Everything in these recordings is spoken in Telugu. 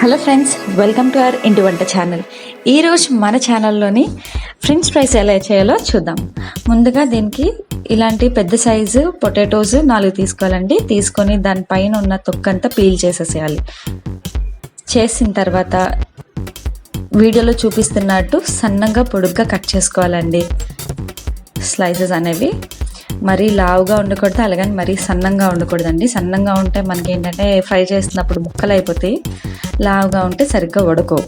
Hello friends, welcome to our ఇంటి వంట ఛానల్. ఈరోజు మన ఛానల్లోని ఫ్రెంచ్ ఫ్రైస్ ఎలా చేయాలో చూద్దాం. ముందుగా దీనికి ఇలాంటి పెద్ద సైజు పొటాటోస్ 4 తీసుకోవాలండి. తీసుకొని దానిపైన ఉన్న తొక్కంతా పీల్ చేసేసేయాలి. చేసిన తర్వాత వీడియోలో చూపిస్తున్నట్టు సన్నగా పొడుగ్గా కట్ చేసుకోవాలండి. స్లైసెస్ అనేవి మరీ లావుగా ఉండకూడదు, అలాగని మరీ సన్నంగా ఉండకూడదండి. సన్నంగా ఉంటే మనకి ఏంటంటే ఫ్రై చేస్తున్నప్పుడు ముక్కలు అయిపోతాయి, లావుగా ఉంటే సరిగ్గా ఉడకవు.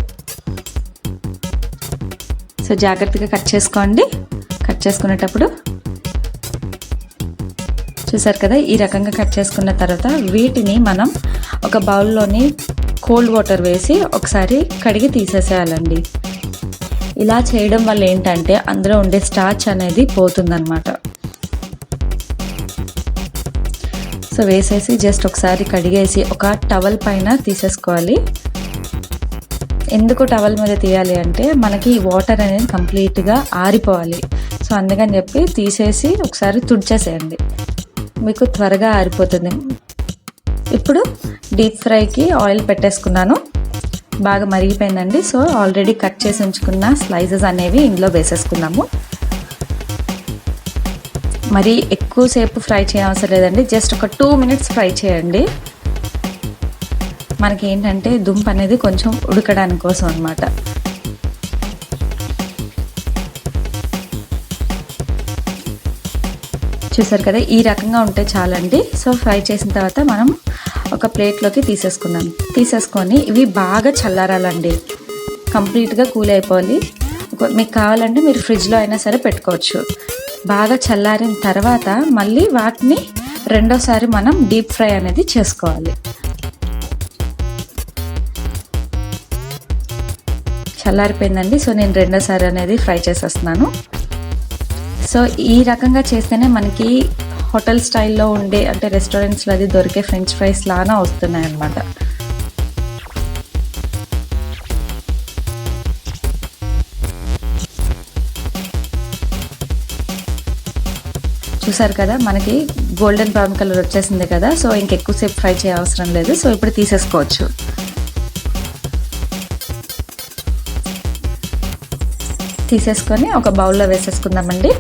సో జాగ్రత్తగా కట్ చేసుకోండి. కట్ చేసుకునేటప్పుడు చూసారు కదా, ఈ రకంగా కట్ చేసుకున్న తర్వాత వీటిని మనం ఒక బౌల్లోని కోల్డ్ వాటర్ వేసి ఒకసారి కడిగి తీసేసేయాలండి. ఇలా చేయడం వల్ల ఏంటంటే అందులో ఉండే స్టార్చ్ అనేది పోతుందన్నమాట. సో వేసేసి జస్ట్ ఒకసారి కడిగేసి ఒక టవల్ పైన తీసేసుకోవాలి. ఎందుకు టవల్ మీద తీయాలి అంటే మనకి వాటర్ అనేది కంప్లీట్గా ఆరిపోవాలి. సో అందుకని చెప్పి తీసేసి ఒకసారి తుడిచేసేయండి, మీకు త్వరగా ఆరిపోతుంది. ఇప్పుడు డీప్ ఫ్రైకి ఆయిల్ పెట్టేసుకున్నాను, బాగా మరిగిపోయిందండి. సో ఆల్రెడీ కట్ చేసి ఉంచుకున్న స్లైసెస్ అనేవి ఇందులో వేసేసుకున్నాము. మరి ఎక్కువసేపు ఫ్రై చేయవసరం లేదండి, జస్ట్ ఒక 2 minutes ఫ్రై చేయండి. మనకి ఏంటంటే దుంప అనేది కొంచెం ఉడకడానికి కోసం అన్నమాట. చూసారు కదా, ఈ రకంగా ఉంటే చాలండి. సో ఫ్రై చేసిన తర్వాత మనం ఒక ప్లేట్లోకి తీసేసుకుందాం. తీసేసుకొని ఇవి బాగా చల్లారాలండి, కంప్లీట్గా కూల్ అయిపోవాలి. మీకు కావాలంటే మీరు ఫ్రిడ్జ్లో అయినా సరే పెట్టుకోవచ్చు. బాగా చల్లారిన తర్వాత మళ్ళీ వాటిని రెండోసారి మనం డీప్ ఫ్రై అనేది చేసుకోవాలి. చల్లారిపోయిందండి. సో నేను రెండోసారి అనేది ఫ్రై చేసేస్తున్నాను. సో ఈ రకంగా చేస్తేనే మనకి హోటల్ స్టైల్లో ఉండే, అంటే రెస్టారెంట్స్లో అది దొరికే ఫ్రెంచ్ ఫ్రైస్ లాగా వస్తున్నాయి అన్నమాట. చూసారు కదా, మనకి గోల్డెన్ బ్రౌన్ కలర్ వచ్చేసింది కదా. సో ఇంకెక్కువసేపు ఫ్రై చేయ అవసరం లేదు. సో ఇప్పుడు తీసేసుకోవచ్చు. తీసేసుకొని ఒక బౌల్లో వేసేసుకుందామండి.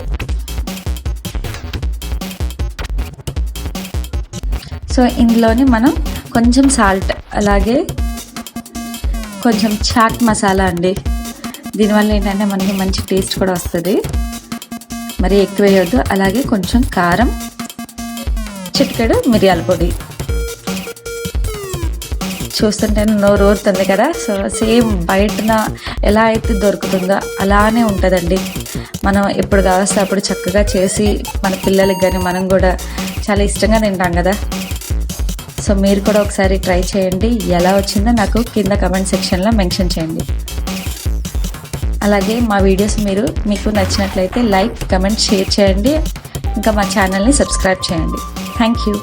సో ఇందులోని మనం కొంచెం సాల్ట్, అలాగే కొంచెం చాట్ మసాలా అండి. దీనివల్ల ఏంటంటే మనకి మంచి టేస్ట్ కూడా వస్తుంది. మరి ఎక్కువ వేయొద్దు. అలాగే కొంచెం కారం, చిటికెడు మిరియాల పొడి. చూస్తుంటే నోరు ఊరుతుంది కదా. సో సేమ్ బయటన ఎలా అయితే దొరుకుతుందో అలానే ఉంటుందండి. మనం ఎప్పుడు కావస్తే అప్పుడు చక్కగా చేసి మన పిల్లలకి కానీ మనం కూడా చాలా ఇష్టంగా తింటాం కదా. సో మీరు కూడా ఒకసారి ట్రై చేయండి. ఎలా వచ్చిందో నాకు కింద కమెంట్ సెక్షన్లో మెన్షన్ చేయండి. అలాగే మా వీడియోస్ మీకు నచ్చినట్లయితే లైక్, కమెంట్, షేర్ చేయండి. ఇంకా మా ఛానల్ని సబ్స్క్రైబ్ చేయండి. Thank you.